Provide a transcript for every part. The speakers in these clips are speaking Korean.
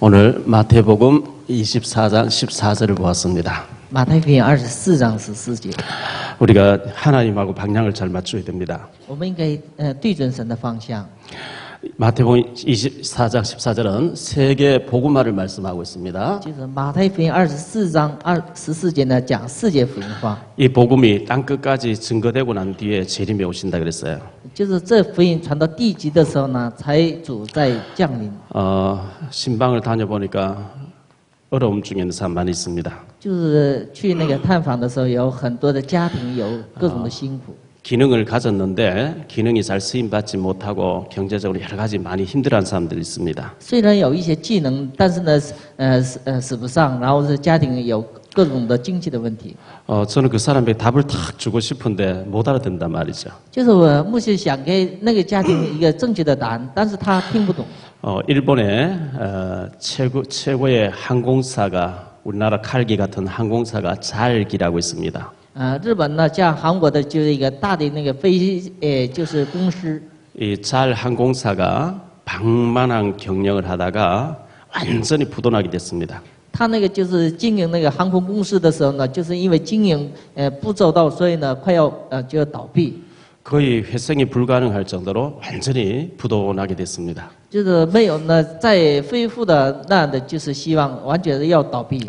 오늘 마태복음 24장 14절을 보았습니다. 马太福音24章14节， 우리가 하나님하고 방향을 잘 맞춰야 됩니다. 我们应该对准神的方向。 마태복음 24장 14절은 세계 복음화를 말씀하고 있습니다. 就是马太福音24章14节呢，讲世界福音化， 이 복음이 땅 끝까지 증거되고 난 뒤에 재림에 오신다 그랬어요. 就是这福音传到地极的时候呢，才主在降临。 신방을 다녀보니까 어려움 중에 있는 사람 많이 있습니다. 就是去那个探访的时候，有很多的家庭有各种的辛苦。 기능을 가졌는데 기능이 잘 쓰임받지 못하고 경제적으로 여러 가지 많이 힘들어하는 사람들이 있습니다. 虽然有一些技能，但是呢，使不上，然后是家庭有各种的经济的问题。 저는 그 사람에게 답을 탁 주고 싶은데 못 알아듣는단 말이죠. 就是我牧师想给那个家庭一个正确的答案，但是他听不懂。 일본의 최고의 항공사가 우리나라 칼기 같은 항공사가 잘기라고 있습니다. 日本呢，像韩国的就是一个大的那个就是公司。 이 잘 항공사가 방만한 경영을 하다가 완전히 부도나게 됐습니다. 他那个就是经营那个航空公司的时候呢，就是因为经营不周到，所以呢快要就要倒闭。 거의 회생이 불가능할 정도로 완전히 부도나게 됐습니다. 就是没有呢再恢复的那样的就是希望，完全要倒闭。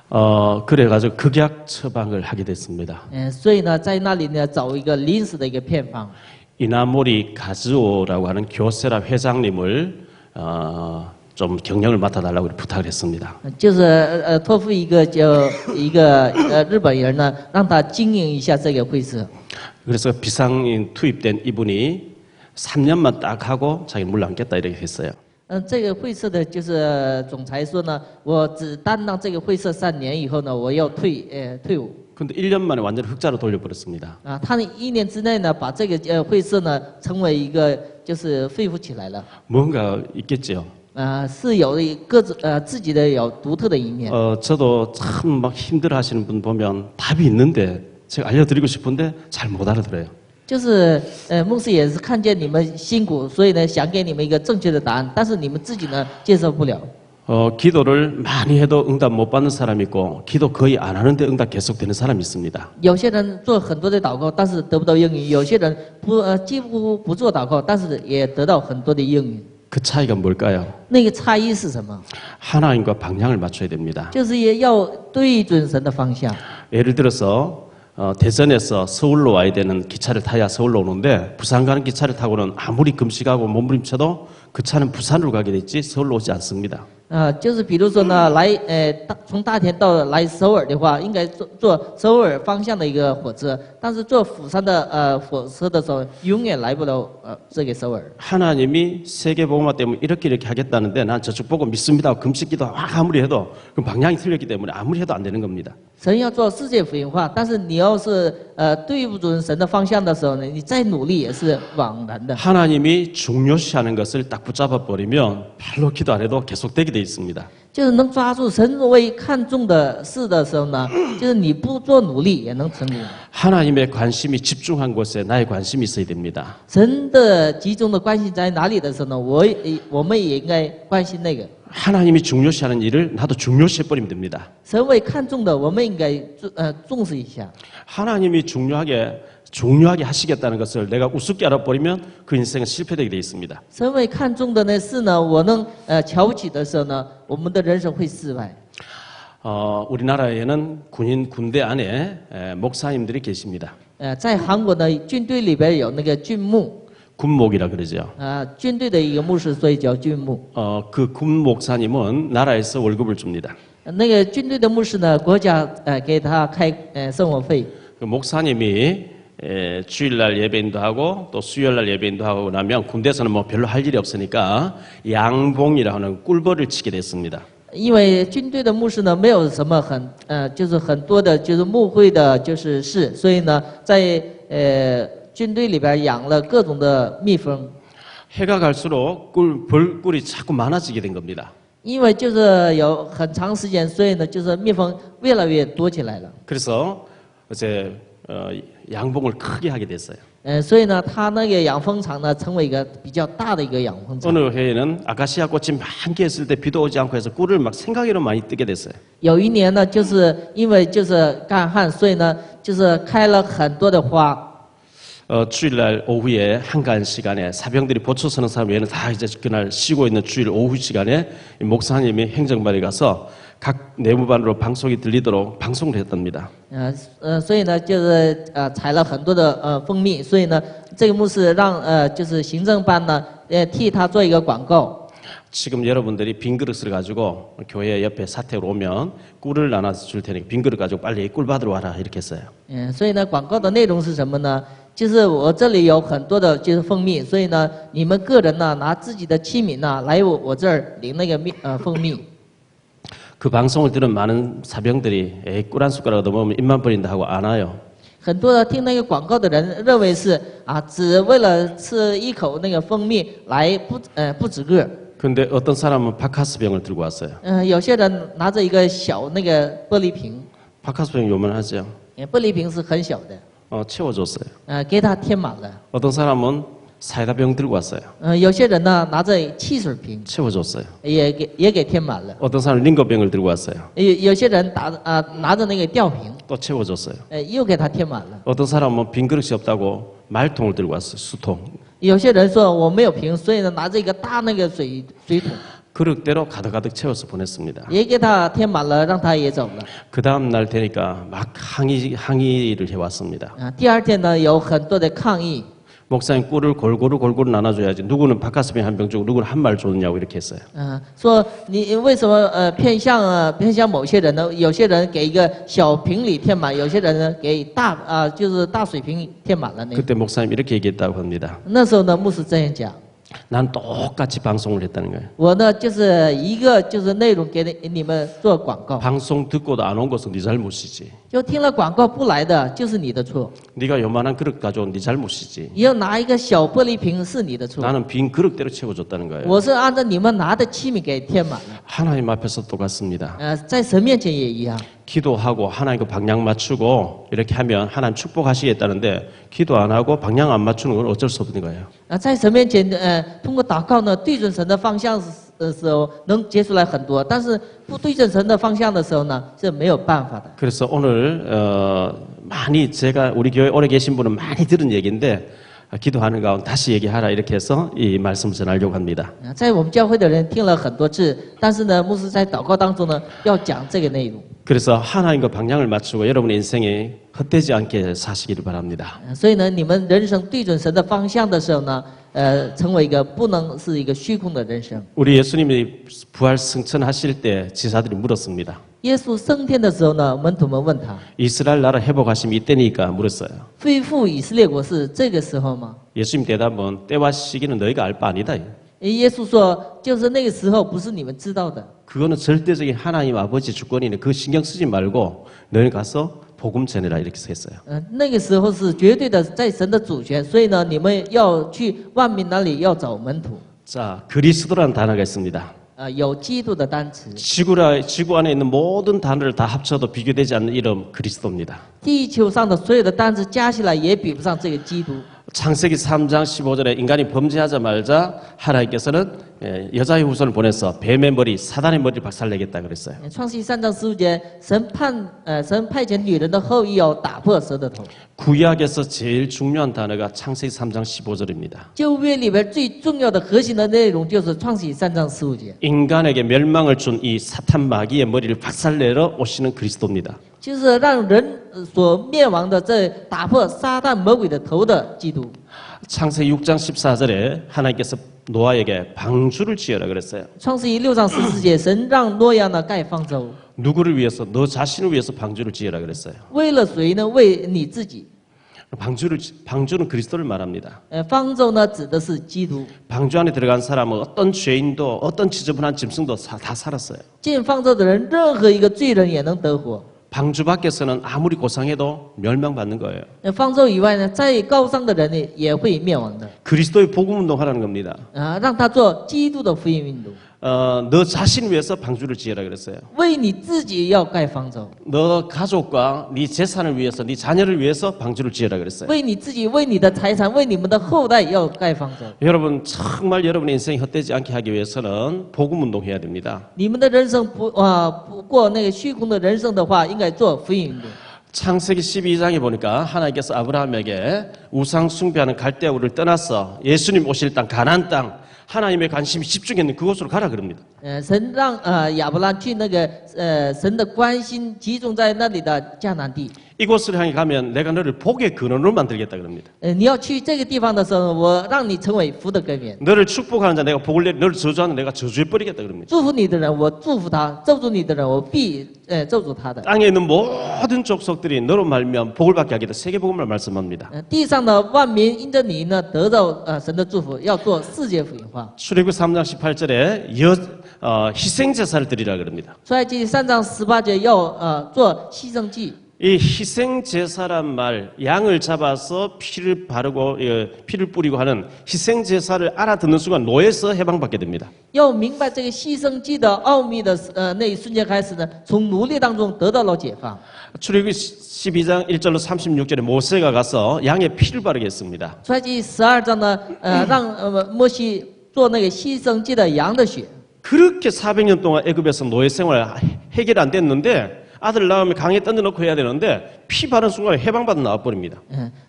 그래가지고 극약 처방을 하게 됐습니다. 所以呢，在那里呢找一个临时的一个片方。 이나모리 가즈오라고 하는 교세라 회장님을 좀 경영을 맡아달라고 부탁을 했습니다. 就是托付一个日本人呢，让他经营一下这个会社。 그래서 비상인 투입된 이분이 3년만 딱 하고 자기 물러앉겠다 이렇게 했어요. 这个会社的就是总裁说呢，我只担当这个会社3年以后呢，我要退伍。 근데 1년 만에 완전히 흑자로 돌려버렸습니다. 他1年之内呢，把这个会社呢，成为一个就是恢复起来了。 뭔가 있겠죠. 是有自己的有独特的一面。 저도 참 막 힘들어하시는 분 보면 답이 있는데 제가 알려드리고 싶은데 잘 못 알아들어요. 就是牧师也是看见你们辛苦，所以呢想给你们一个正确的答案，但是你们自己呢接受不了。 기도를 많이 해도 응답 못 받는 사람이 있고 기도 거의 안 하는데 응답 계속 되는 사람이 있습니다. 有些人做很多的祷告，但是得不到应允；有些人几乎不做祷告，但是也得到很多的应允。 그 차이가 뭘까요? 那个差异是什么？ 하나님과 방향을 맞춰야 됩니다. 就是也要对准神的方向。 예를 들어서 대전에서 서울로 와야 되는 기차를 타야 서울로 오는데 부산 가는 기차를 타고는 아무리 금식하고 몸부림쳐도 그 차는 부산으로 가게 됐지 서울로 오지 않습니다. 就是比如说呢，从大田来首尔的话，应该坐首尔方向的一个火车，但是坐釜山的火车的时候，永远来不了这个首尔。 하나님이 세계복음화 때문에 이렇게 하겠다는데 난 저쪽 보고 믿습니다. 금식기도 아무리 해도 그 방향이 틀렸기 때문에 아무리 해도 안 되는 겁니다. 神要做世界福音化，但是你要是对不准神的方向的时候呢，你再努力也是枉然的。 하나님이 중요시하는 것을 딱 붙잡아 버리면 별로 기도 안 해도 계속되게 돼 있습니다. 就是能抓住神为看重的事的时候呢，就是你不做努力也能成功。 하나님의 관심이 집중한 곳에 나의 관심이 있어야 됩니다. 神的集中的关心在哪里的时候呢，我们也应该关心那个。 하나님이 중요시하는 일을 나도 중요시해 버리면 됩니다. 神为看重的，我们应该重视一下。 하나님이 중요하게 하시겠다는 것을 내가 우습게 알아버리면 그 인생은 실패되게 돼 있습니다. 神为看重的呢事呢，我能瞧不起的时候呢，我们的人生会失败。 우리나라에는 군대 안에 목사님들이 계십니다. 在韩国呢，军队里边有那个军牧。 군목이라 그러죠. 军队的一个牧师，所以叫军牧。 그 군목사님은 나라에서 월급을 줍니다. 那个军队的牧师呢，国家给他开生活费。 그 목사님이 주일날 예배인도 하고 또 수요일날 예배인도 하고 나면 군대에서는 뭐 별로 할 일이 없으니까 양봉이라 하는 꿀벌을 치게 됐습니다. 因为军队的牧师呢，没有什么就是很多的，就是牧会的，就是事，所以呢，在军队里边养了各种的蜜蜂。 해가 갈수록 벌꿀이 자꾸 많아지게 된 겁니다. 因为就是有很长时间，所以呢，就是蜜蜂越来越多起来了。 그래서 이제 양봉을 크게 하게 됐어요. 所以呢，他那个养蜂场呢，成为一个比较大的一个养蜂场。 어느 해에는 아카시아 꽃이 많게 했을 때 비도 오지 않고 해서 꿀을 막 생각외로 많이 뜨게 됐어요. 有一年呢，就是因为就是干旱，所以呢，就是开了很多的花。 주일날 오후에 한가한 시간에 사병들이 보초 서는 사람 외에는 다 이제 그날 쉬고 있는 주일 오후 시간에 이 목사님이 행정반에 가서 각 내무반으로 방송이 들리도록 방송을 했답니다. 所以呢，就是采了很多的蜂蜜，所以呢，这个牧师让就是行政班呢，替他做一个广告。 지금 여러분들이 빈 그릇을 가지고 교회 옆에 사택으로 오면 꿀을 나눠서 줄 테니까 빈 그릇 가지고 빨리 꿀 받으러 와라 이렇게 했어요. 所以呢，广告的内容是什么呢？就是我这里有很多的就是蜂蜜，所以呢，你们个人呢拿自己的器皿呢来我这儿领那个蜂蜜。 그 방송을 들은 많은 사병들이 에이 꿀 한 숟가락 넘으면 입만 버린다 하고 안 와요. 很多的听那个广告的人认为是只为了吃一口那个蜂蜜来不止个。 근데 어떤 사람은 바카스병을 들고 왔어요. 有些人拿着一个小那个玻璃瓶， 바카스병 요만하죠. 玻璃瓶是很小的， 채워줬어요. 给它填满了。 어떤 사람은 사이다병 들고 왔어요. 有些人呢拿着汽水瓶， 채워줬어요. 也给填满了。 어떤 사람은 링거병을 들고 왔어요. 有些人拿着那个吊瓶， 또 채워줬어요. 又给它填满了。 어떤 사람은 빈 그릇이 없다고 말통을 들고 왔어요. 수통. 有些人说我没有瓶，所以呢拿着一个大那个水桶， 그릇대로 가득가득 채워서 보냈습니다. 也给他填满了，让他也走了。 그 다음 날 되니까 막 항의를 해왔습니다. 第二天呢有很多的抗议， 목사님 꿀을 골고루 나눠줘야지. 누구는 바카스병 한 병 주고 누구는 한 말 줬냐고 이렇게 했어요. 说你为什么偏向某些人呢？有些人给一个小瓶里填满，有些人呢给就是大水瓶填满了那个。 그때 목사님 이렇게 얘기했다고 합니다. 那时候呢牧师这样讲， 난 똑같이 방송을 했다는 거예요. 我呢就是一个就是内容给你们做广告， 방송 듣고도 안 온 것은 네 잘못이지. 就听了广告不来的就是你的错， 네가 요만한 그릇 가져온 네 잘못이지. 你要拿一个小玻璃瓶是你的错。 나는 빈 그릇대로 채워줬다는 거예요. 我是按照你们拿的器皿给填满了。 하나님 앞에서 똑같습니다. 在神面前也一样。 기도하고 하나님 그 방향 맞추고 이렇게 하면 하나님 축복하시겠다는데 기도 안 하고 방향 안 맞추는 건 어쩔 수 없는 거예요. 在神面前通过祷告呢，对准神的方向的时候能结出来很多，但是不对准神的方向的时候呢，是没有办法的。 그래서 오늘 많이 제가 우리 교회 오래 계신 분은 많이 들은 얘기인데 기도하는 가운데 다시 얘기하라 이렇게 해서 이 말씀을 전하려고 합니다. 在我们教会的人听了很多次，但是呢，牧师在祷告当中呢，要讲这个内容。 그래서 하나님과 방향을 맞추고 여러분의 인생이 헛되지 않게 사시기를 바랍니다. 所以呢，你们人生对准神的方向的时候呢，成为一个不能是一个虚空的人生。 우리 예수님이 부활 승천하실 때 지사들이 물었습니다. 耶稣升天的时候呢，门徒们问他， 이스라엘 나라 회복하심이 이때니까 물었어요. 恢复以色列国是这个时候吗？ 예수님 대답은 때와 시기는 너희가 알 바 아니다. 耶稣说，就是那个时候，不是你们知道的。 그거는 절대적인 하나님 아버지 주권이네. 그 신경 쓰지 말고 너희 가서 복음 전해라 이렇게 했어요. 那个时候是绝对的在神的主权，所以呢，你们要去万民那里要找门徒。 자, 그리스도라는 단어가 있습니다. 有基督的单词， 지구 안에 있는 모든 단어를 다 합쳐도 비교되지 않는 이름 그리스도입니다. 地球上的所有的单词加起来也比不上这个基督。 창세기 3장 15절에 인간이 범죄하자마자 하나님께서는 여자의 후손을 보내서 뱀의 머리, 사단의 머리를 박살내겠다 그랬어요. 创世记3章15节，神派遣女人的后裔要打破蛇的头。 구약에서 제일 중요한 단어가 창세기 3장 15절입니다. 旧约里边最重要的核心的内容就是创世记3章15节， 인간에게 멸망을 준 이 사탄 마귀의 머리를 박살내러 오시는 그리스도입니다. 就是让人所灭亡的这打破撒旦魔鬼的头的基督。 창세기 6장 14절에 하나님께서 노아에게 방주를 지어라 그랬어요. 创世记6章14节，神让诺亚呢盖方舟， 누구를 위해서? 너 자신을 위해서 방주를 지어라 그랬어요. 为了谁呢？为你自己。 방주는 그리스도를 말합니다. 方舟呢指的是基督。 방주 안에 들어간 사람은 어떤 죄인도 어떤 지저분한 짐승도 다 살았어요. 进方舟的人，任何一个罪人也能得活。 방주 밖에서는 아무리 고상해도 멸망받는 거예요. 方舟以外呢，再高尚的人呢也会灭亡的。 그리스도의 복음 운동하라는 겁니다. 让他做基督的福音运动。너 자신 위해서 방주를 지으라 그랬어요. 为你自己要盖方舟， 너 가족과 네 재산을 위해서, 네 자녀를 위해서 방주를 지으라 그랬어요. 为你自己、为你的财产、为你们的后代要盖方舟。 여러분 정말 여러분의 인생이 헛되지 않게 하기 위해서는 복음 운동해야 됩니다. 你们的人生不过那个虚空的人生的话，应该做福音运动。 창세기 12장에 보니까 하나님께서 아브라함에게 우상 숭배하는 갈대아우를 떠나서 예수님 오실 땅 가나안 땅 하나님의 관심이 집중했는 그곳으로 가라 그럽니다. 神让亚伯拉去那个神的关心集中在那里的迦南地。 이곳을 향해 가면 내가 너를 복의 근원으로 만들겠다 그럽니다. 你要去这个地方的时候，我让你成为福的根源。 너를 축복하는 자 내가 복을 내, 너를 저주하는 내가 저주해 버리겠다 그럽니다. 祝福你的人，我祝福他；咒诅你的人，我必咒诅他的。 땅에 있는 모든 족속들이 너로 말미암아 복을 받게 하겠다. 세계복음을 말씀합니다. 地上的万民因着你呢得到神的祝福，要做世界福音化。 출애굽 3장 18절에 희생 제사를 드리라 그럽니다. 出埃及3章18节要做牺牲祭。 이 희생 제사란 말, 양을 잡아서 피를 바르고 피를 뿌리고 하는 희생 제사를 알아듣는 순간 노예에서 해방받게 됩니다. 要明白这个牺牲祭的奥秘的那一瞬间开始呢，从奴隶当中得到了解放。 출애굽 12장 1절로 36절에 모세가 가서 양의 피를 바르게 했습니다. 出埃及12章呢，让摩西做那个牺牲祭的羊的血。 그렇게 400년 동안 애굽에서 노예 생활 해결 안 됐는데 아들 낳으면 강에 던져놓고 해야 되는데 피 바른 순간에 해방받아 나와버립니다.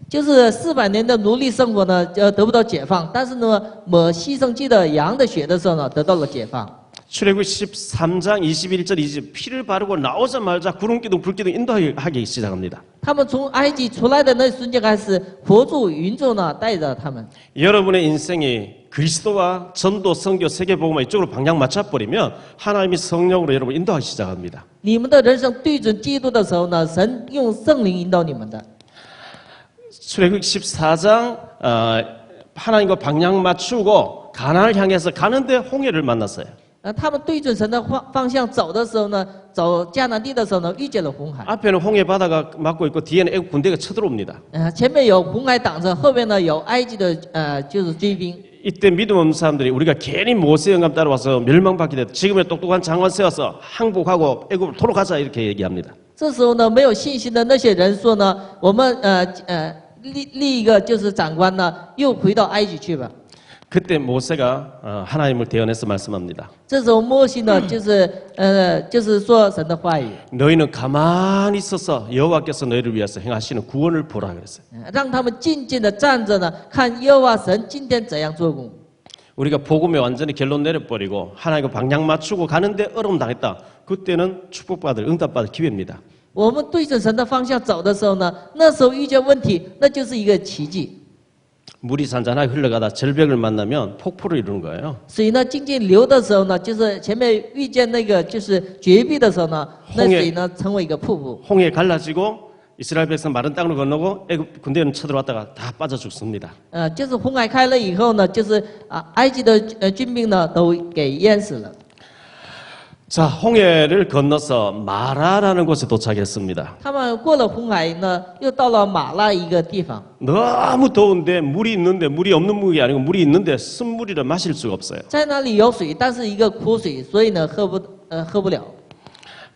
就是400年的奴隶生活呢，得不到解放，但是呢，抹牺牲祭的羊的血的时候呢，得到了解放。 출애굽 13장 21절 20절 피를 바르고 나오자마자 구름기둥 불기둥 인도하기 시작합니다. 他们从埃及出来的那一瞬间开始，佛柱云柱呢带着他们。 여러분의 인생이 그리스도와 전도, 선교, 세계복음화 이쪽으로 방향 맞춰버리면 하나님이 성령으로 여러분 인도하기 시작합니다. 你们的人生对准基督的时候呢，神用圣灵引导你们的。 출애굽 14장 하나님과 방향 맞추고 가나안을 향해서 가는데 홍해를 만났어요. 他们对准神的方向走的时候呢，走迦南地的时候呢，遇见了红海。 앞에는 홍해 바다가 막고 있고 뒤에는 애국 군대가 쳐들어옵니다. 前面有红海挡着，后面呢有埃及的就是追兵。 이때 믿음 없는 사람들이 우리가 괜히 모세 영감 따라와서 멸망받게 됐다. 지금의 똑똑한 장관 세워서 항복하고 애국을 토록하자 이렇게 얘기합니다. 这时候呢，没有信心的那些人说呢，我们立一个就是长官呢，又回到埃及去吧。 그때 모세가 하나님을 대언해서 말씀합니다. 这时候摩西呢，就是说神的话语， 너희는 가만히 있어서 여호와께서 너희를 위해서 행하시는 구원을 보라 그랬어요. 让他们静静的站着呢，看耶和华神今天怎样做工。 우리가 복음에 완전히 결론 내려버리고 하나님과 방향 맞추고 가는데 어려움 당했다. 그때는 축복받을 응답받을 기회입니다. 我们对准神的方向走的时候呢，那时候遇见问题，那就是一个奇迹。 물이 잔잔하게 흘러가다 절벽을 만나면 폭포를 이루는 거예요. 水呢静静流的时候呢，就是前面遇见那个就是绝壁的时候呢，那水呢成为一个瀑布。 홍해 갈라지고 이스라엘 백성 마른 땅으로 건너고 애굽 군대는 쳐들어왔다가 다 빠져 죽습니다. 就是红海开了以后呢，就是埃及的军兵呢都给淹死了。 자, 홍해를 건너서 마라라는 곳에 도착했습니다. 他们过了红海呢，又到了马拉一个地方。 너무 더운데 물이 있는데 물이 없는 물이 아니고 물이 있는데 쓴물이라 마실 수가 없어요. 在那里有水，但是一个苦水，所以呢喝不了。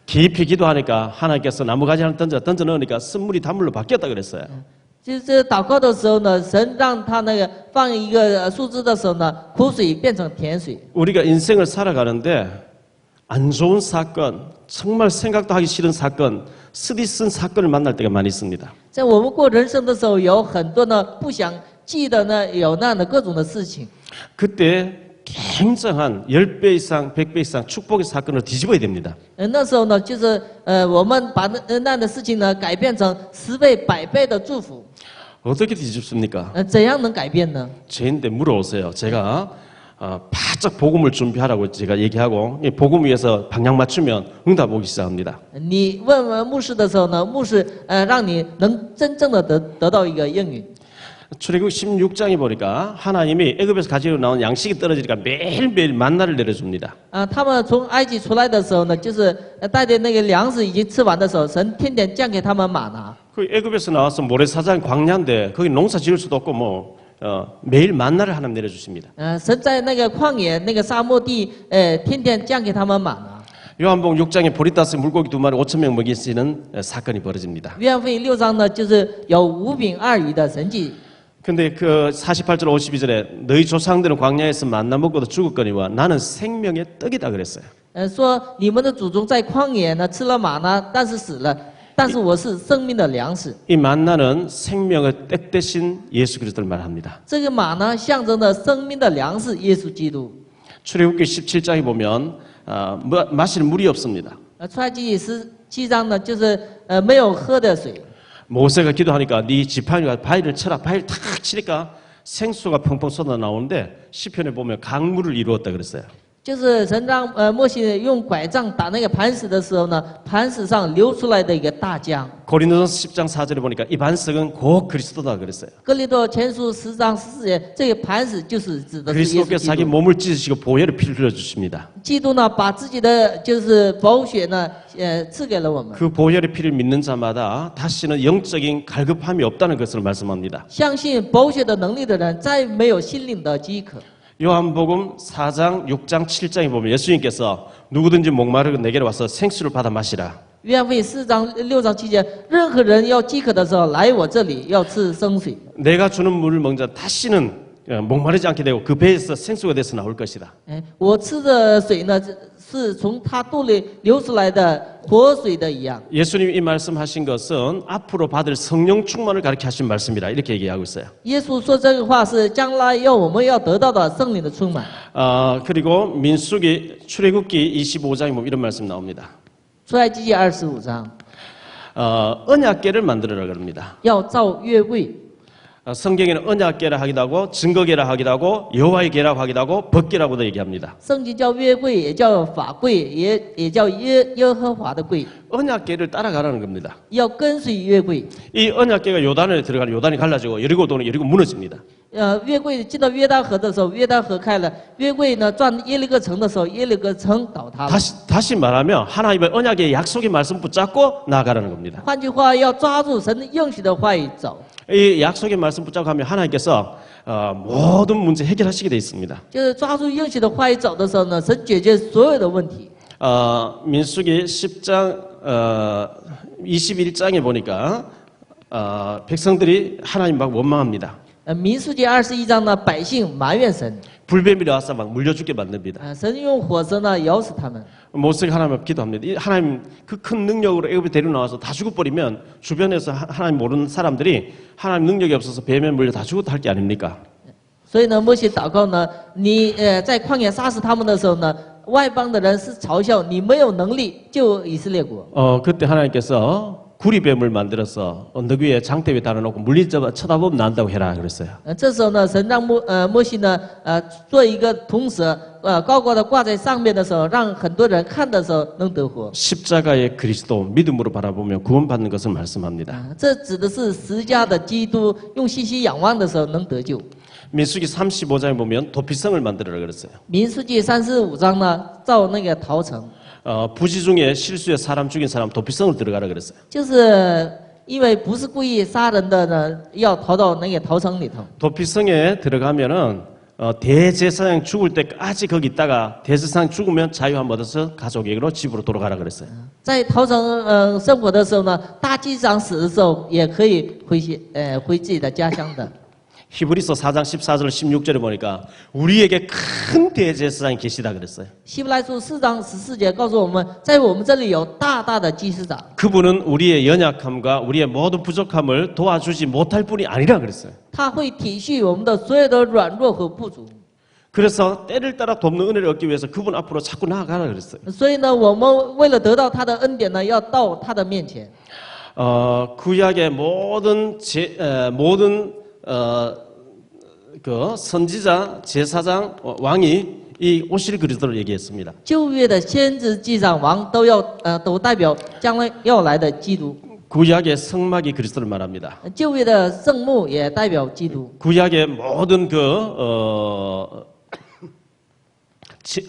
깊이 기도하니까 하나님께서 나무가지 하나 던져 넣으니까 쓴물이 단물로 바뀌었다 그랬어요. 就是祷告的时候呢，神让他那个放一个树枝的时候呢，苦水变成甜水。 우리가 인생을 살아가는데 안 좋은 사건, 정말 생각도 하기 싫은 사건, 쓰디쓴 사건을 만날 때가 많이 있습니다. 在我们过人生的时候，有很多呢不想记得呢，有那样的各种的事情。 그때 굉장한 10배 이상, 100배 이상 축복의 사건을 뒤집어야 됩니다. 那时候呢，就是我们把那样的事情呢改变成10倍、100倍的祝福。 어떻게 뒤집습니까? 怎样能改变呢？ 저한테 물어오세요. 제가 바짝 복음을 준비하라고 제가 얘기하고 이 복음 위해서 방향 맞추면 응답 오기 시작합니다. 你问牧师的时候呢，牧师让你能真正的得到一个应允。 출애굽 16장에 보니까 하나님이 애굽에서 가지고 나온 양식이 떨어지니까 매일매일 만나를 내려줍니다. 他们从埃及出来的时候呢，就是带着那个粮食已经吃完的时候，神天天降给他们玛拿。 그 애굽에서 나와서 모래사장 광야인데 거기 농사 지을 수도 없고 뭐 매일 만나를 하나님 내려주십니다. 神在那个旷野、那个沙漠地，天天降给他们玛拿。 요한복음 6장에 보리다스 물고기 2마리 5,000명 먹이시는 사건이 벌어집니다. 约翰福音6章呢，就是有5饼2鱼的神迹。 근데 그 48절 52절에 너희 조상들은 광야에서 만나 먹고도 죽었거니와 나는 생명의 떡이다 그랬어요. 说你们的祖宗在旷野呢吃了玛拿，但是死了。但是我是生命的粮食。 이 만나는 생명의 떡 대신 예수 그리스도를 말합니다. 这个玛呢，象征着生命的粮食，耶稣基督。 출애굽기 17장에 보면 마실 물이 없습니다. 出埃及记17章呢，就是没有喝的水。 모세가 기도하니까 네 지팡이가 바위를 쳐라. 바위를 탁 치니까 생수가 펑펑 쏟아 나오는데 시편에 보면 강물을 이루었다 그랬어요. 就是神让摩西用拐杖打那个磐石的时候呢，磐石上流出来的一个大江。 고린도전서 10장 4절에 보니까 이 반석은 곧 그리스도다 그랬어요. 哥林多前书10章14节，这个磐石就是指的是耶稣 그리스도께서 基 자기 督。 몸을 찢으시고 보혈을 피 흘려 주십니다. 基督呢，把自己的就是宝血呢，赐给了我们。 그 보혈의 피를 믿는 자마다 다시는 영적인 갈급함이 없다는 것을 말씀합니다. 相信宝血的能力的人，再没有心灵的饥渴。 요한복음 4장, 6장, 7장에 보면 예수님께서 누구든지 목마르고 내게로 와서 생수를 받아 마시라. 约翰福音4章6章7节，任何人要饥渴的时候，来我这里要吃生水。 내가 주는 물을 먹는 자 다시는 목마르지 않게 되고 그 배에서 생수가 돼서 나올 것이다. 我吃的水呢，是从他肚里流出来的活水的一样。 예수님이 이 말씀하신 것은 앞으로 받을 성령 충만을 가르쳐 하신 말씀이라 이렇게 얘기하고 있어요. 耶稣说这个话是将来我们要得到的圣灵的充满。 그리고 민수기 출애굽기 25장에 보면 이런 말씀 나옵니다. 出埃及记25章， 언약궤를 만들어라 그럽니다. 要造约柜。 성경에는 언약궤라 하기도 하고 증거궤라 하기도 하고 여호와의 궤라고 하기도 하고 법궤라고도 얘기합니다. 圣经叫约柜，也叫法柜，也叫耶和华的柜。 언약궤를 따라가라는 겁니다. 要跟随约柜。 이 언약궤가 요단에 들어가는 요단이 갈라지고 여리고 도는 여리고 무너집니다. 约柜进到约旦河的时候，约旦河开了；约柜呢转耶利哥城的时候，耶利哥城倒塌了。 다시 말하면 하나님의 언약의 약속의 말씀 붙잡고 나아가라는 겁니다. 换句话，要抓住神应许的话语走。 이 약속의 말씀 붙잡고 하면 하나님께서 모든 문제 해결하시게 돼 있습니다. 就是抓住应许的话语走的时候呢，神解决所有的问题。 민수기 10장 21장에 보니까 백성들이 하나님 막 원망합니다. 民数记21章呢，百姓埋怨神， 불뱀이 나와서 막 물려 죽게 만듭니다. 神用火蛇呢咬死他们。 모세가 하나님 앞에 기도합니다. 하나님 그 큰 능력으로 애굽에 데려 나와서 다 죽어버리면 주변에서 하나님 모르는 사람들이 하나님 능력이 없어서 뱀에 물려 다 죽었다 할 게 아닙니까? 所以呢，摩西祷告呢，你在旷野杀死他们的时候呢，外邦的人是嘲笑你没有能力救以色列国。 그때 하나님께서 구리뱀을 만들어서 언덕 위에 장대 위에 달아놓고 물리쳐 쳐다보면 난다고 해라 그랬어요. 这时候呢，神让摩西呢，做一个铜蛇，高高的挂在上面的时候，让很多人看的时候能得活。 십자가의 그리스도 믿음으로 바라보며 구원받는 것을 말씀합니다. 这指的是十架的基督，用信心仰望的时候能得救。 민수기 35장에 보면 도피성을 만들어라 그랬어요. 民数记35章呢，造那个陶城， 부지 중에 실수에 사람 죽인 사람 도피성을 들어가라 그랬어요. 就是因为不是故意杀人的呢，要逃到那个陶城里头。 도피성에 들어가면은 대제사장 죽을 때까지 거기 있다가 대제사장 죽으면 자유 한번 얻어서 가족에게로 집으로 돌아가라 그랬어요. 在陶城生活的时候呢，大祭司长死的时候也可以回自己的家乡的。 히브리서 4장 14절 16절에 보니까 우리에게 큰 대제사장이 계시다 그랬어요. 希伯来书4章14节告诉我们，在我们这里有大大的祭司长， 그분은 우리의 연약함과 우리의 모든 부족함을 도와주지 못할 뿐이 아니라 그랬어요. 他会体恤我们的所有的软弱和不足。 그래서 때를 따라 돕는 은혜를 얻기 위해서 그분 앞으로 자꾸 나아가라 그랬어요. 所以呢，我们为了得到他的恩典呢，要到他的面前。 구약의 모든 그 선지자, 제사장, 왕이 이 오실 그리스도를 얘기했습니다. 旧约的先知、祭长、王都代表将来要来的基督。 구약의 성막이 그리스도를 말합니다. 旧约的圣幕也代表基督。 구약의 모든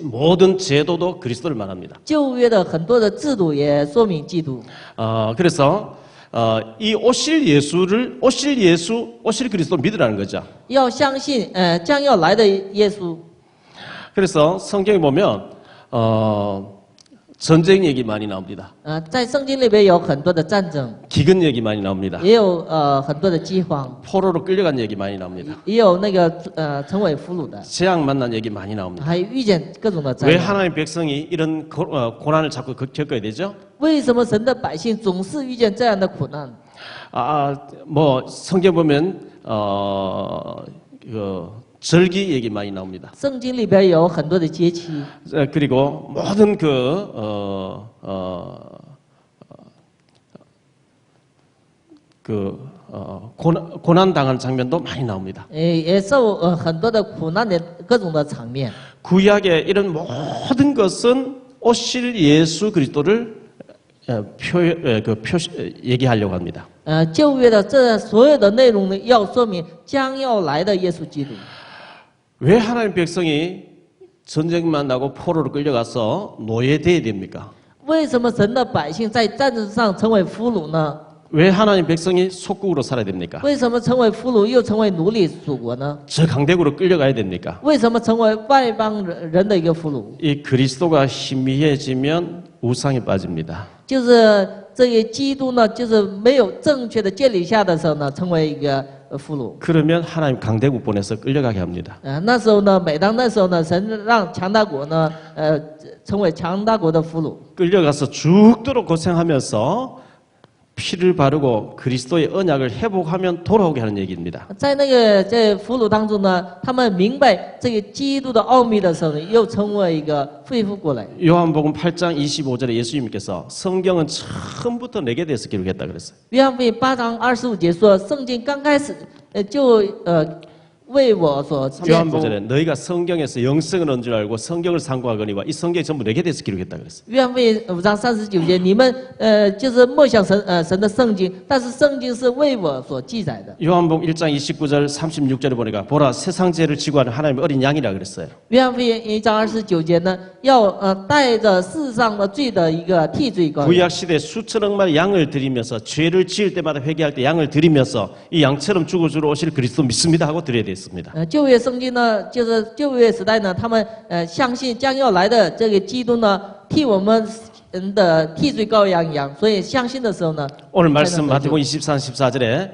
모든 제도도 그리스도를 말합니다. 旧约的很多的制度也说明基督。 그래서 이 오실 예수를 오실 그리스도 믿으라는 거죠. 要相信将要来的耶稣。 그래서 성경에 보면 전쟁 얘기 많이 나옵니다. 在圣经里边有很多的战争， 기근 얘기 많이 나옵니다. 也有很多的饥荒， 포로로 끌려간 얘기 많이 나옵니다. 也有那个成为俘虏的， 재앙 만난 얘기 많이 나옵니다. 还有遇见各种的灾 왜 难。 하나님의 백성이 이런 고난을 자꾸 겪어야 되죠? 为什么神的百姓总是遇见这样的苦难？ 뭐 성경 보면 절기 얘기 많이 나옵니다. 圣经里边有很多的节期， 그리고 모든 고난 당한 장면도 많이 나옵니다. 也受很多的苦难的各种的场面。 구약의 이런 모든 것은 오실 예수 그리스도를 얘기하려고 합니다. 旧约的这所有的内容呢，要说明将要来的耶稣基督。 왜 하나님 백성이 전쟁만 나고 포로로 끌려가서 노예돼야 됩니까? 为什么神的百姓在战争上成为俘虏呢？ 왜 하나님 백성이 속국으로 살아야 됩니까? 为什么成为俘虏又成为奴隶属国呢？ 저 강대국으로 끌려가야 됩니까? 为什么成为外邦人的一个俘虏？ 이 그리스도가 희미해지면 우상에 빠집니다. 就是这些基督呢，就是没有正确的建立下的时候呢，成为一个俘虏。 그러면 하나님 강대국 보내서 끌려가게 합니다. 那时候呢，每当那时候呢，神让强大国呢，成为强大国的俘虏。 끌려가서 죽도록 고생하면서 피를 바르고 그리스도의 언약을 회복하면 돌아오게 하는 얘기입니다. 在那个在俘虏当中呢，他们明白这个基督的奥秘的时候呢，又成为一个恢复过来。 요한복음 8장 25절에 예수님께서 성경은 처음부터 내게 대해서 기록했다 그랬어요. 约翰福音8章25节说，圣经刚开始就为我所建。 요한복음에 너희가 성경에서 영생을 얻은 줄 알고 성경을 상고하거니와 이 성경이 전부 내게 대해서 기록했다 그랬어요. 约翰福音5章39节，你们就是默想神的圣经，但是圣经是为我所记载的。 요한복음 1장 29절 36절에 보니까 보라 세상 죄를 지고 하는 하나님의 어린 양이라 그랬어요. 约翰福音1章29节呢，要带着世上的罪的一个替罪羔羊。 구약 시대 수천 억 마리 양을 드리면서 죄를 지을 때마다 회개할 때 양을 드리면서 이 양처럼 죽어주러 오실 그리스도 믿습니다 하고 드려야 됐습니다. 旧约圣经呢，就是旧约时代呢，他们相信将要来的这个基督呢，替我们人的替罪羔羊一样，所以相信的时候呢， 오늘 말씀 마태복음 23, 14절에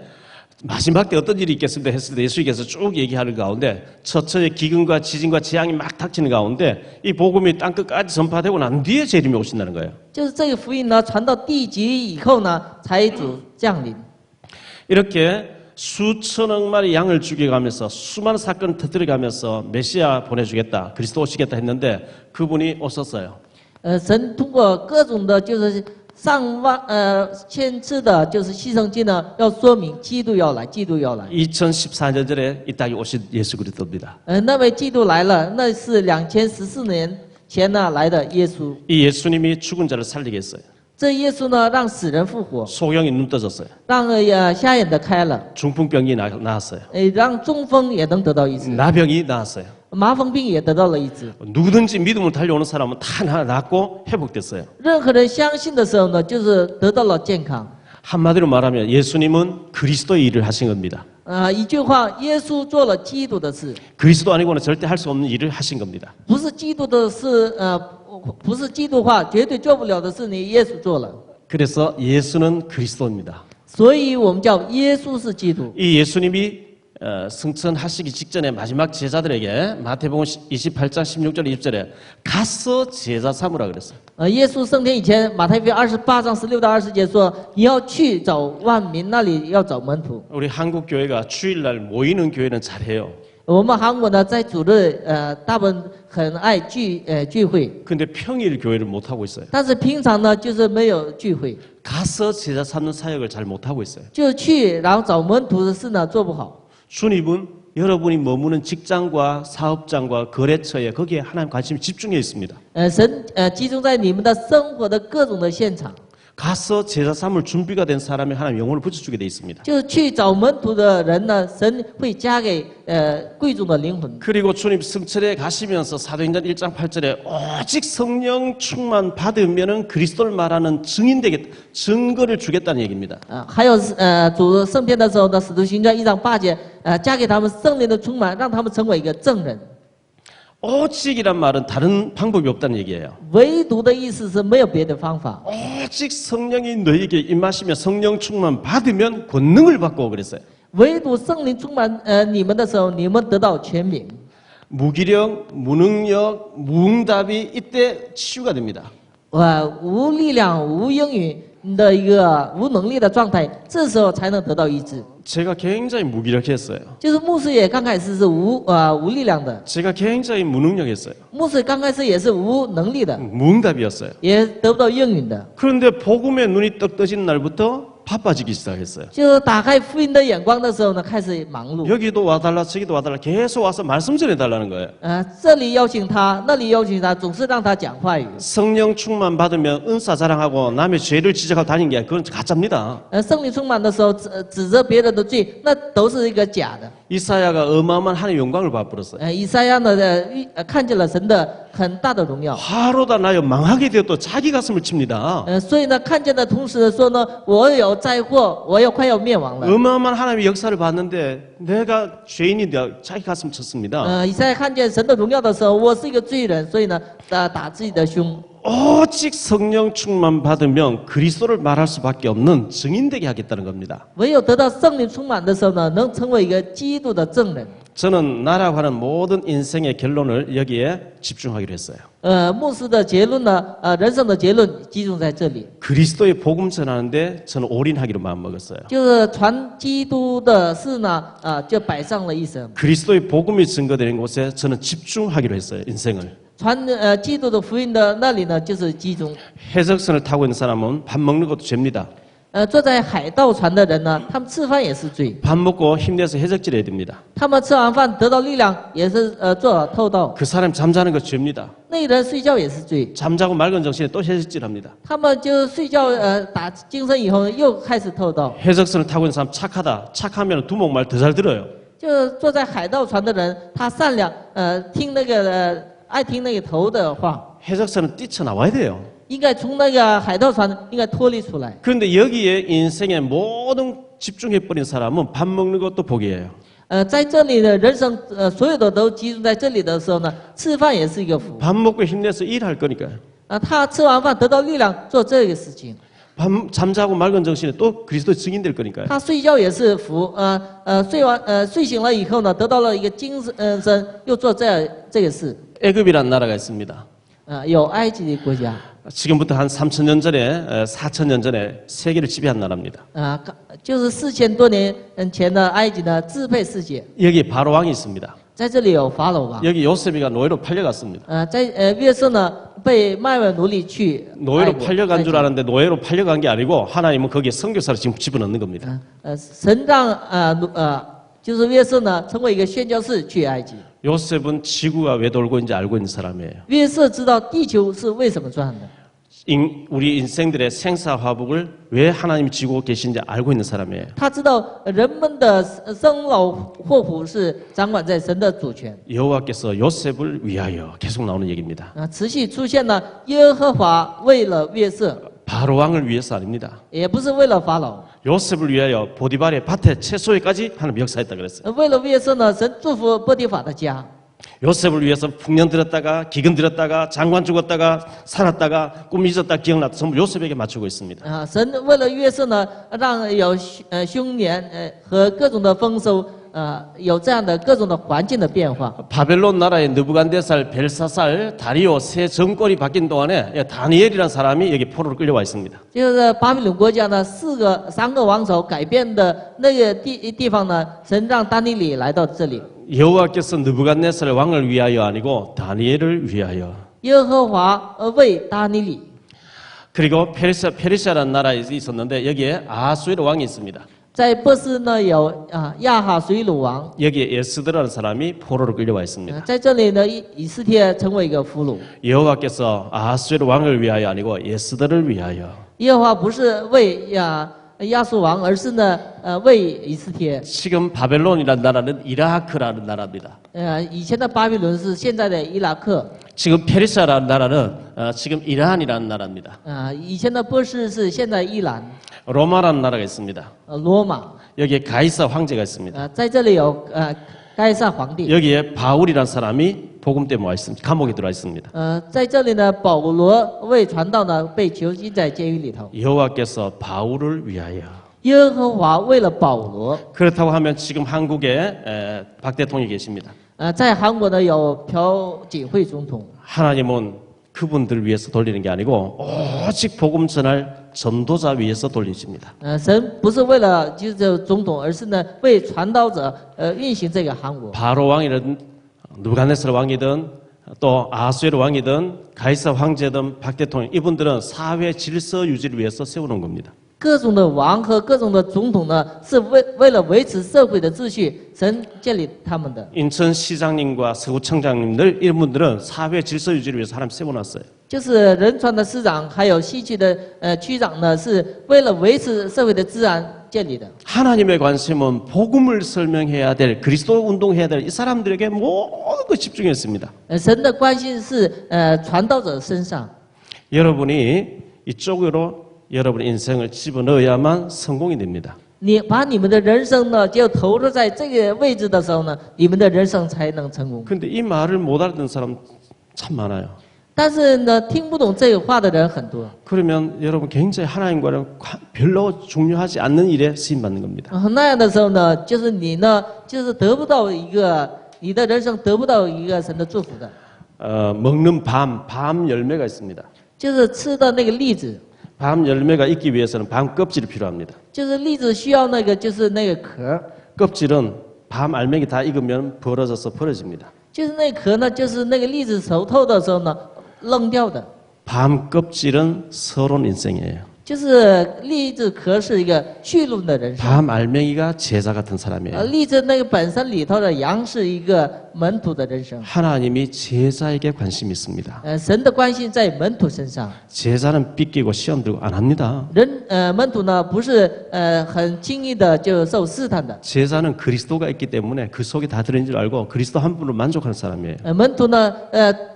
마지막 때 어떤 일이 있겠습니까 했을 때 예수님께서 쭉 얘기하는 가운데 처처의 기근과 지진과 재앙이 막 닥치는 가운데 이 복음이 땅끝까지 전파되고 난 뒤에 재림이 오신다는 거예요. 就是这个福音呢传到地极以后呢，才主降临。 이렇게 수천억 마리 양을 죽여가면서 수많은 사건을 터뜨려가면서 메시아 보내주겠다, 그리스도 오시겠다 했는데 그분이 오셨어요. 神通过各种的，就是上万千次的，就是牺牲祭呢，要说明基督要来，基督要来。 2014년전에 이 땅에 오신 예수 그리스도입니다. 那位基督来了，那是2014年前呢来的耶稣。 이 예수님이 죽은 자를 살리게 했어요. 这耶稣呢，让死人复活， 소경이 눈 떠졌어요. 让瞎眼的开了， 중풍병이 나았어요. 让中风也能得到医治， 나병이 나았어요. 麻风病也得到了医治。 누구든지 믿음으로 달려오는 사람은 다 낫고 회복됐어요. 任何人相信的时候呢，就是得到了健康。 한마디로 말하면 예수님은 그리스도의 일을 하신 겁니다. 一句话，耶稣做了基督的事， 그리스도 아니고는 절대 할 수 없는 일을 ha신 겁니다. 不是基督的事，不是基督的话，绝对做不了的事，你耶稣做了。 그래서 예수는 그리스도입니다. 所以我们叫耶稣是基督。 이 예수님이 승천하시기 직전에 마지막 제자들에게 마태복음 28장 16절 20절에 가서 제자 삼으라 그랬어요. 耶稣升天以前，马太福音28章16到20节说，你要去找万民那里要找门徒。 우리 한국 교회가 주일날 모이는 교회는 잘해요. 我们韩国呢，在主日大部分很爱聚会， 근데 평일 교회를 못 하고 있어요. 但是平常呢就是没有聚会， 가서 제자 삼는 사역을 잘 못 하고 있어요. 就去然后找门徒的事呢做不好。 주님은 여러분이 머무는 직장과 사업장과 거래처에 거기에 하나님 관심이 집중해 있습니다. 神集中在你们的生活的各种的现场， 가서 제자 삼을 준비가 된 사람이 하나님 영혼을 붙여주게 돼 있습니다. 就去找门徒的人呢，神会加给贵重的灵魂。 그리고 주님 승천에 가시면서 사도행전 1장 8절에 오직 성령 충만 받으면은 그리스도를 말하는 증인 되겠다, 증거를 주겠다는 얘기입니다. 还有主升天的时候呢，使徒行传1章8节，加给他们圣灵的充满，让他们成为一个证人。 오직이란 말은 다른 방법이 없다는 얘기예요. 唯独的意思是没有别的方法， 오직 성령이 너에게 임하시며 성령 충만 받으면 권능을 받고 그랬어요. 唯独圣灵充满你们的时候，你们得到权柄。 무기력, 무능력, 무응답이 이때 치유가 됩니다. 无力量、无英语的一个无能力的状态，这时候才能得到医治。 제가 굉장히 무기력했어요. 就是牧师也刚开始是无力量的， 제가 굉장히 무능력했어요. 牧师刚开始也是无能力的， 무응답이었어요. 也得不到应允的。 그런데 복음의 눈이 떡 떠진 날부터 바빠지기 시작했어요. 就打开福音的眼光的时候呢，开始忙碌。 여기도 와달라 저기도 와달라 계속 와서 말씀 전해달라는 거예요. 这里邀请他，那里邀请他，总是让他讲话语。 성령 충만 받으면 은사 자랑하고 남의 죄를 지적하고 다니는 게 그건 가짜입니다. 圣灵充满的时候，指责别人的罪，那都是一个假的。 이사야가 어마어마한 하나님의 영광을 맛보았어요. 以赛亚呢，看见了神的很大的荣耀。 화로다 나여 망하게 되어 또 자기 가슴을 칩니다. 所以呢，看见的同时说呢，我有灾祸，我要快要灭亡了。 어마어마한 하나님의 역사를 봤는데 내가 죄인이 되어 자기 가슴 쳤습니다. 以赛亚看见神的荣耀的时候，我是一个罪人，所以呢，打自己的胸。 오직 성령 충만 받으면 그리스도를 말할 수밖에 없는 증인되게 하겠다는 겁니다. 唯有得到圣灵充满的时候呢，能成为一个基督的证人。 저는 나라고 하는 모든 인생의 결론을 여기에 집중하기로 했어요. 牧师的结论呢，人生的结论集中在这里， 그리스도의 복음 전하는데 저는 올인하기로 마음먹었어요. 就是传基督的事呢，就摆上了一生。 그리스도의 복음이 증거되는 곳에 저는 집중하기로 했어요. 인생을. 传基督的福音的那里呢，就是集中。 해적선을 타고 있는 사람은 밥 먹는 것도 죄입니다. 坐在海盗船的人呢，他们吃饭也是罪， 밥 먹고 힘내서 해적질해야 됩니다. 他们吃完饭得到力量也是做了偷盗， 그 사람 잠자는 거 죄입니다. 那人睡觉也是罪， 잠자고 맑은 정신에 또 해적질합니다. 他们就睡觉打精神以后又开始偷盗。 해적선을 타고 있는 사람 착하다. 착하면 두목말 더 잘 들어요. 就坐在海盗船的人，他善良，听那个爱听那个头的话， 해적선은 뛰쳐나와야 돼요. 应该从那个海盗船应该脱离出来。 그런데 여기에 인생의 모든 집중해버린 사람은 밥 먹는 것도 복이에요. 在这里的人生，所有的都集中在这里的时候呢，吃饭也是一个福。 밥 먹고 힘내서 일할 거니까요. 他吃完饭得到力量做这个事情， 잠자고 맑은 정신에 또 그리스도 증인 될 거니까요. 他睡觉也是福。睡醒了以后呢，得到了一个精神，又做这个事。 애굽이란 나라가 있습니다. 有埃及的国家， 지금부터 한 3,000년 전에, 4,000년 전에 세계를 지배한 나라입니다. 就是4000多年前的埃及呢，支配世界。 여기 바로 왕이 있습니다. 在这里有法老王。 여기 요셉이가 노예로 팔려갔습니다. 在约瑟呢被卖为奴隶去爱 노예로 国 팔려간 埃 줄 及 알았는데 노예로 팔려간 게 아니고 하나님은 거기에 선교사를 지금 집어넣는 겁니다. 神让就是约瑟呢成为一个宣教士去埃及。 요셉은 지구가 왜 돌고 있는지 알고 있는 사람이에요. 约瑟知道地球是为什么转的， 우리 인생들의 생사화복을 왜 하나님이 지고 계신지 알고 있는 사람이에요. 他知道人们的生老祸福是掌管在神的主权。 여호와께서 요셉을 위하여 계속 나오는 얘기입니다. 持续出现了耶和华为了约瑟， 바로 왕을 위해서 아닙니다. 也不是为了法老， 요셉을 위하여 보디발의 밭에 채소에까지 하나님 역사했다 그랬어요. 为了约瑟呢，神祝福波提法的家。 요셉을 위해서 풍년 들었다가 기근 들었다가 장관 죽었다가 살았다가 꿈 잊었다 기억났다 전부 요셉에게 맞추고 있습니다. 神为了约瑟呢，让有凶年和各种的丰收，有这样的各种的环境的变化。 바벨론 나라의 느부갓네살, 벨사살, 다리오 세 정권이 바뀐 동안에 다니엘이라는 사람이 여기 포로로 끌려와 있습니다. 就是巴比伦国家呢，三个王朝改变的那个地方呢，神让但尼里来到这里。 여호와께서 느부갓네살 왕을 위하여 아니고 다니엘을 위하여. 耶和华为但尼里。 그리고 페르시아라는 나라에 있었는데 여기에 아하수에르 왕이 있습니다. 在波斯呢有亚哈水鲁王， 여기에 에스드라는 사람이 포로로 끌려와 있습니다. 在这里呢以斯帖成为一个俘虏。 여호와께서 아하수에르 왕을 위하여 아니고 에스더를 위하여. 耶和华不是为亚述王，而是呢为以斯帖。 지금 바벨론이라는 나라는 이라크라는 나라입니다. 以前的巴比伦是现在的伊拉克， 지금 페르시아라는 나라는 지금 이란이라는 나라입니다. 以前的波斯是现在伊朗， 로마라는 나라가 있습니다. 罗马， 여기에 가이사 황제가 있습니다. 在这里有该撒皇帝， 여기에 바울이라는 사람이 복음 때문에 와 있습니다. 감옥에 들어와 있습니다. 在这里呢，保罗为传道呢被囚禁在监狱里头。 여호와께서 바울을 위하여. 耶和华为了保罗， 그렇다고 하면 지금 한국에 박 대통령이 계십니다. 在韩国呢有朴槿惠总统， 하나님은 그분들 위해서 돌리는 게 아니고 오직 복음 전할 전도자 위해서 돌리십니다. 神不是为了就是总统，而是呢为传道者运行这个韩国。 바로 왕이든 누부갓네살 왕이든 또 아수에르 왕이든 가이사 황제든 박 대통령 이분들은 사회 질서 유지를 위해서 세우는 겁니다. 各种的王和各种的总统呢，是为了维持社会的秩序，神建立他们的。 인천시장님과 서구청장님들 이런 분들은 사회 질서 유지를 위해서 하나님 세워놨어요. 就是仁川的市长，还有西区的区长呢，是为了维持社会的治安建立的。 하나님의 관심은 복음을 설명해야 될 그리스도 운동해야 될 이 사람들에게 모든 걸 집중했습니다. 神的关心是传道者身上。 여러분이 이쪽으로 여러분의 인생을 집어넣어야만 성공이 됩니다. 你把你们的人生呢，就投入在这个位置的时候呢，你们的人生才能成功。 근데 이 말을 못 알아듣는 사람 참 많아요. 但是呢，听不懂这个话的人很多。 그러면 여러분 굉장히 하나님과는 별로 중요하지 않는 일에 쓰임 받는 겁니다. 那样的时候呢，就是你呢，就是得不到一个你的人生得不到一个神的祝福的， 먹는 밤 열매가 있습니다. 就是吃的那个栗子， 밤 열매가 있기 위해서는 밤 껍질이 필요합니다. 就是栗子需要那个就是那个壳， 껍질은 밤 알맹이 다 익으면 벌어져서 버려집니다. 就是那壳呢，就是那个栗子熟透的时候呢，扔掉的。 밤 껍질은 서론 인생이에요. 就是栗子壳是一个去路的人生， 밤 알맹이가 제자 같은 사람이에요. 栗子那个本身里头的羊是一个门徒的人生。 하나님이 제자에게 관심이 있습니다. 神的关心在门徒身上， 제자는 삐끼고 시험 들고 안 합니다. 门徒呢不是很轻易的就受试探的， 제자는 그리스도가 있기 때문에 그 속에 다 들어있는 줄 알고 그리스도 한 분으로 만족하는 사람이에요. 门徒呢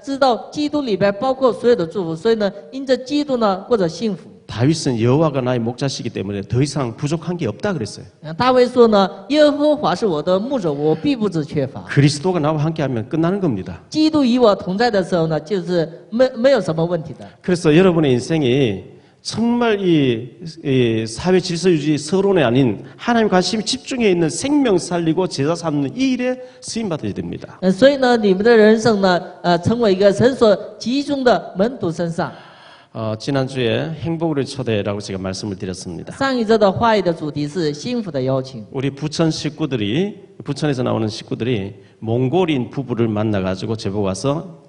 知道基督里边包括所有的祝福，所以呢因着基督呢过着幸福。 다윗은 여호와가 나의 목자시기 때문에 더 이상 부족한 게 없다 그랬어요. 大卫说呢，耶和华是我的牧者，我必不致缺乏。 그리스도가 나와 함께하면 끝나는 겁니다. 基督与我同在的时候呢，就是没有什么问题的。 그래서 여러분의 인생이 정말 이 사회 질서 유지 서론이 아닌 하나님 관심이 집중해 있는 생명 살리고 제자 삼는 이 일에 쓰임 받아야 됩니다. 所以呢，你们的人生呢，成为一个神所集中的门徒身上。 지난주에 행복으로 초대라고 제가 말씀을 드렸습니다. 上一周的话语的主题是幸福的邀请。 우리 부천에서 나오는 식구들이 몽골인 부부를 만나가지고 제보고 와서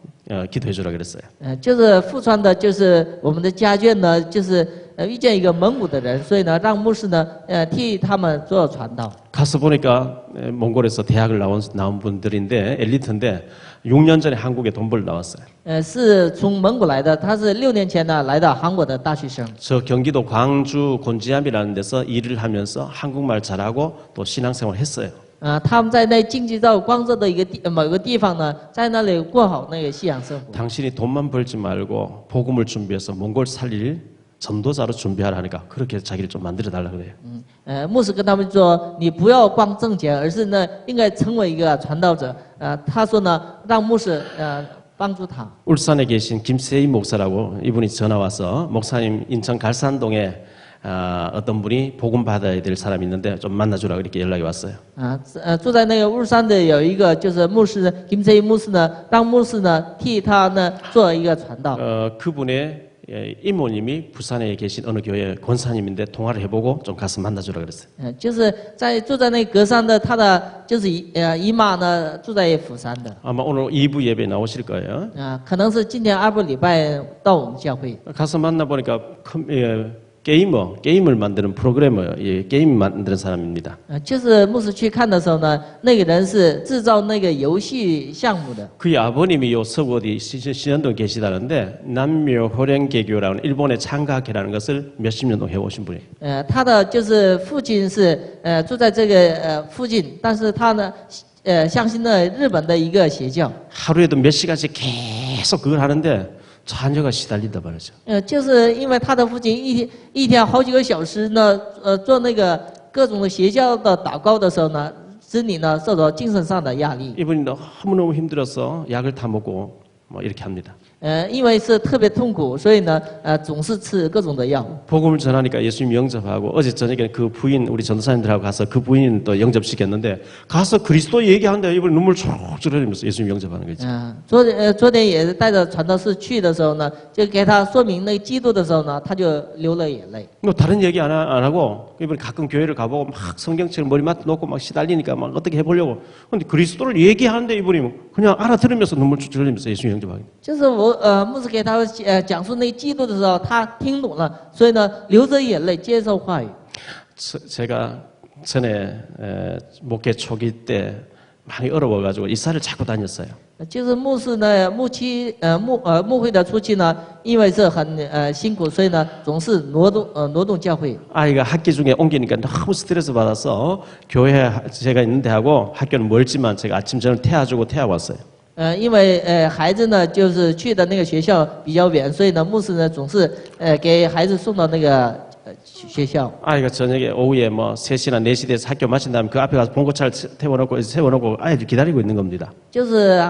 기도해 주라 그랬어요. 就是富川的，就是我们的家眷呢，就是遇见一个蒙古的人，所以呢，让牧师呢，替他们做传道。 가서 보니까 몽골에서 대학을 나온 분들인데 엘리트인데 6년 전에 한국에 돈 벌러 나왔어요. 是从蒙古来的，他是6年前呢来到韩国的大学生。 저 경기도 광주 곤지암이라는 데서 일을 하면서 한국말 잘하고 또 신앙생활을 했어요. 他们在那京畿道光州的某个地方呢，在那里过好那个信仰生活。 당신이 돈만 벌지 말고 복음을 준비해서 몽골 살릴 전도자로 준비하라 하니까 그렇게 자기를 좀 만들어 달라 그래요. 牧师跟他们说，你不要光挣钱，而是呢应该成为一个传道者。他说呢，让牧师帮助他。 울산에 계신 김세희 목사라고 이분이 전화 와서 목사님 인천 갈산동에 어떤 분이 복음 받아야 될 사람이 있는데 좀 만나주라 이렇게 연락이 왔어요. 住在那个울산的有一个就是牧师김세희牧师呢，让牧师呢替他呢做一个传道。 그분의 이모님이 부산에 계신 어느 교회 권사님인데 통화를 해보고 좀 가서 만나주라 그랬어요. 就是住在那格山的，他的就是姨妈呢住在釜山的。 아마 오늘 2부 예배 나오실 거예요. 可能是今天2部礼拜到我们教会。 가서 만나보니까 게임을 만드는 프로그래머, 예, 게임 만드는 사람입니다. 就是牧师去看的时候呢，那个人是制造那个游戏项目的。 그의 아버님이 요 서구 어디 신현동 계시다는데 남묘호랭개교라는 일본의 창가학회라는 것을 몇십 년 동안 해오신 분이에요. 他的就是父亲是住在这个附近，但是他呢相信了日本的一个邪教。 하루에도 몇 시간씩 계속 그걸 하는데 자녀가 시달린다 말이죠. 就是因为他的父亲一天好几个小时呢，做那个各种的邪教的祷告的时候呢，子女呢受到精神上的压力。 이분이 너무너무 힘들어서 약을 타 먹고 뭐 이렇게 합니다. 因为是特别痛苦，所以呢总是吃各种的药。 복음을 전하니까 예수님 영접하고 어제 저녁에 그 부인 우리 전도사님들하고 가서 그 부인 또 영접시켰는데 가서 그리스도 얘기하는데 이분이 눈물 쭉 흘리면서 예수님 영접하는 거죠. 昨天也是带着传道士去的时候呢，就给他说明那个基督的时候呢，他就流了眼泪。 뭐 다른 얘기 안 하고 이분이 가끔 교회를 가보고 막 성경책을 머리맡에 놓고 막 시달리니까 막 어떻게 해보려고. 근데 그리스도를 얘기하는데 이분이 그냥 알아들으면서 눈물 쭉 흘리면서 예수님 영접하는 거죠. 就是牧师给他讲述那个基督的时候，他听懂了，所以呢流着眼泪接受话语。 제가 전에 목회 초기 때 많이 어려워가지고 이사를 자꾸 다녔어요. 就是牧师呢，牧会的初期呢，因为是很辛苦，所以呢总是挪动教会。 아이가 학기 중에 옮기니까 너무 스트레스 받아서 교회 제가 있는 데하고 학교는 멀지만 제가 아침 저녁 태워주고 태워 왔어요. 因为孩子呢就是去的那个学校比较远，所以呢牧师呢总是给孩子送到那个学校。 아이가 저녁에 오후에 뭐 3시나 4시 돼서 학교 마친 다음에 그 앞에 가서 봉고차를 세워놓고 아이들 기다리고 있는 겁니다. 就是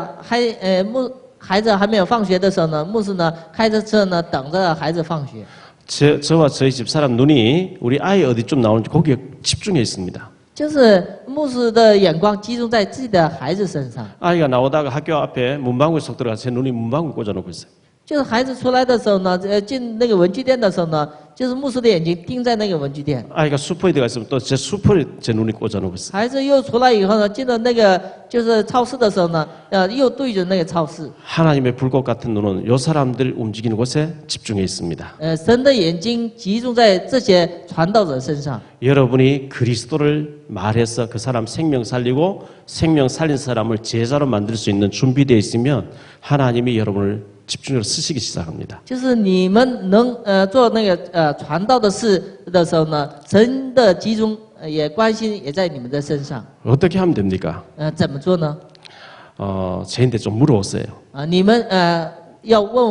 孩子还没有放学的时候呢，牧师呢开着车呢等着孩子放学。 저와 저희 집 사람 눈이 우리 아이 어디쯤 나오는지 거기에 집중해 있습니다. 就是牧师的眼光集中在自己的孩子身上。 아이가 나오다가 학교 앞에 문방구에 쏙 들어가서 제 눈이 문방구에 꽂아놓고 있어요. 就是孩子出来的时候呢，进那个文具店的时候呢，就是牧师的眼睛盯在那个文具店。 아이가 슈퍼에 들어가 있으면 또 제 슈퍼에 제 눈이 꽂아놓고 있어요. 孩子又出来以后呢，进到那个就是超市的时候呢，又对着那个超市。 하나님의 불꽃 같은 눈은 요 사람들 움직이는 곳에 집중해 있습니다. 神的眼睛集中在这些传道者身上。 여러분이 그리스도를 말해서 그 사람 생명 살리고 생명 살린 사람을 제자로 만들 수 있는 준비되어 있으면 하나님이 여러분을 집중적으로 쓰시기 시작합니다. 就是你们能做那个传道的事的时候呢，神的集中也关心也在你们的身上。 어떻게 하면 됩니까? 怎么做呢？ 저한테 좀 물어보세요. 你们要问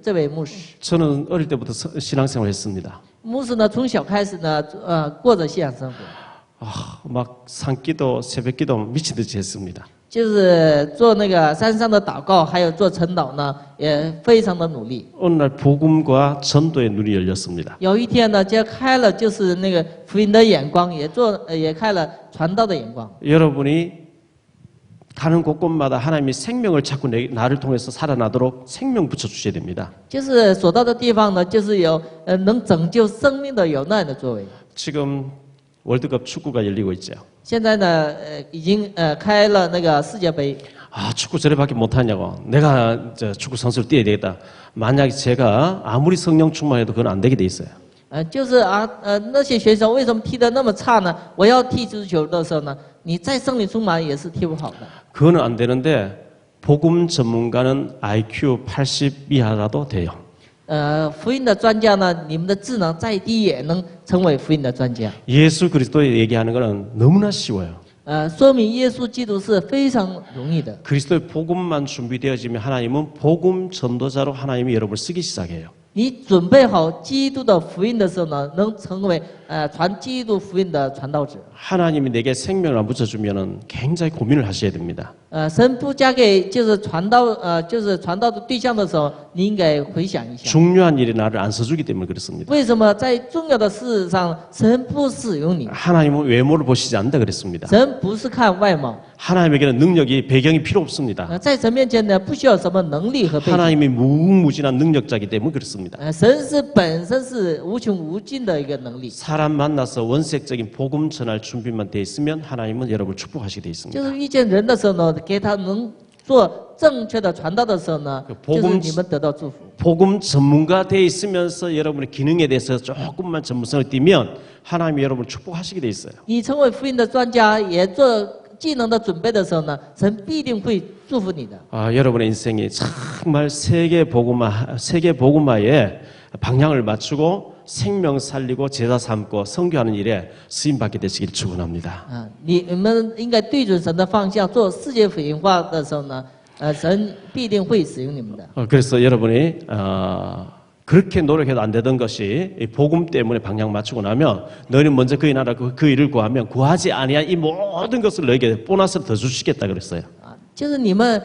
这位牧师。 저는 어릴 때부터 신앙생활을 했습니다. 牧师呢，从小开始呢，过着信仰生活， 막 산기도 새벽기도 미친 듯이 했습니다. 就是做那个山上的祷告，还有做晨祷呢，也非常的努力。 어느 날 복음과 전도의 눈이 열렸습니다. 有一天呢，就开了就是那个福音的眼光，也开了传道的眼光。 여러분이 가는 곳곳마다 하나님이 생명을 자꾸 나를 통해서 살아나도록 생명 붙여주셔야 됩니다. 就是所到的地方呢，就是有能拯救生命的有那样的作为。 지금 월드컵 축구가 열리고 있죠. 现在呢，已经开了那个世界杯。 축구 저래밖에 못하냐고. 내가 축구 선수를 뛰어야 되겠다. 만약 제가 아무리 성령 충만해도 그건 안 되게 돼 있어요. 就是那些选手为什么踢得那么差呢？我要踢足球的时候呢，你再圣灵充满也是踢不好的。 그거는 안 되는데 복음 전문가는 IQ 80 이하라도 돼요. 福音的专家呢，你们的智能再低也能成为福音的专家。 예수 그리스도에 얘기하는 거는 너무나 쉬워요. 说明耶稣基督是非常容易的。 그리스도의 복음만 준비되어지면 하나님은 복음 전도자로 하나님이 여러분을 쓰기 시작해요. 你准备好基督的福音的时候呢，能成为传基督福音的传道者。 하나님이 내게 생명을 안 붙여주면은 굉장히 고민을 하셔야 됩니다. 神不加给就是传道的对象的时候，你应该回想一下， 중요한 일에 나를 안 써주기 때문에 그렇습니다. 为什么在重要的事上神不使用你？ 하나님은 외모를 보시지 않는다 그랬습니다. 神不是看外貌， 하나님에게는 능력이 배경이 필요 없습니다. 在神面前呢，不需要什么能力和背景。 하나님이 무궁무진한 능력자이기 때문에 그렇습니다. 神是本身是无穷无尽的一个能力。 사람 만나서 원색적인 복음 전할 준비만 돼 있으면 하나님은 여러분을 축복하시게 돼 就 있습니다. 是遇见人的时候呢，给他能做正确的传道的时候呢 그 ，就是 복음 你们得到祝福。 복음 전문가 돼 있으면서 여러분의 기능에 대해서 조금만 전문성을 띠면 하나님이 여러분을 축복하시게 돼 있어요. 你成为福音的专家，也做技能的准备的时候呢，神必定会祝福你的。 여러분의 인생이 정말 세계 복음화에 방향을 맞추고 생명 살리고 제자 삼고 선교하는 일에 쓰임 받게 되시길 축원합니다. 你们应该对准神的方向做世界福音化的时候呢，神必定会使用你们的。 그래서 여러분이 그렇게 노력해도 안 되던 것이 이 복음 때문에 방향 맞추고 나면 너희는 먼저 그의 나라 그 일을 구하면 구하지 아니한 이 모든 것을 너에게 보너스를 더 주시겠다 그랬어요. 就是你们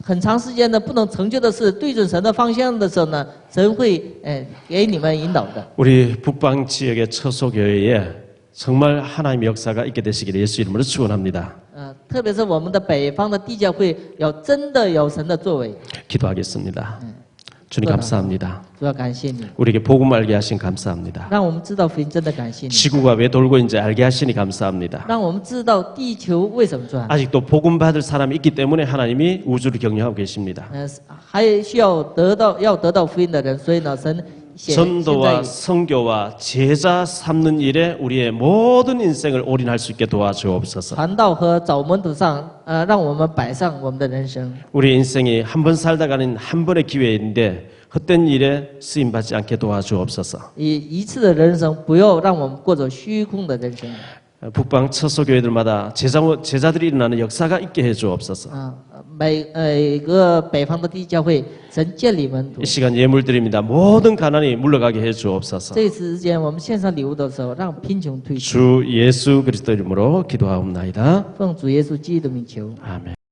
很长时间呢不能成就的事，对准神的方向的时候呢，神会给你们引导的。 우리 북방 지역의 처소교회에 정말 하나님의 역사가 있게 되시기를 예수 이름으로 축원합니다. 特别是我们的北方的地教会真的有神的作为。 기도하겠습니다. 주님 감사합니다. 主要感谢你， 우리에게 복음 알게 하신 감사합니다. 让我们知道福音，真的感谢你， 지구가 왜 돌고 있는지 알게 하시니 감사합니다. 让我们知道地球为什么转。 아직도 복음 받을 사람이 있기 때문에 하나님이 우주를 경영하고 계십니다. 还需要得到福音的人，所以呢，神现 전도와 在 선교와 제자 삼는 일에 우리의 모든 인생을 올인할 수 있게 도와주옵소서. 传道和找门徒上，让我们摆上我们的人生。 우리 인생이 한 번 살다가는 한 번의 기회인데 헛된 일에 쓰임 받지 않게 도와주옵소서. 一次的人生，不要让我们过着虚空的人生。 북방 처소교회들마다 제자들이 일어나는 역사가 있게 해주옵소서. 每个北方的地教会，神建立门徒 이 。 시간 예물드립니다. 모든 가난이 물러가게 해주옵소서. 这次之间，我们献上礼物的时候，让贫穷退去。 주 예수 그리스도 이름으로 기도하옵나이다. 奉主耶稣基督的名求。 아멘.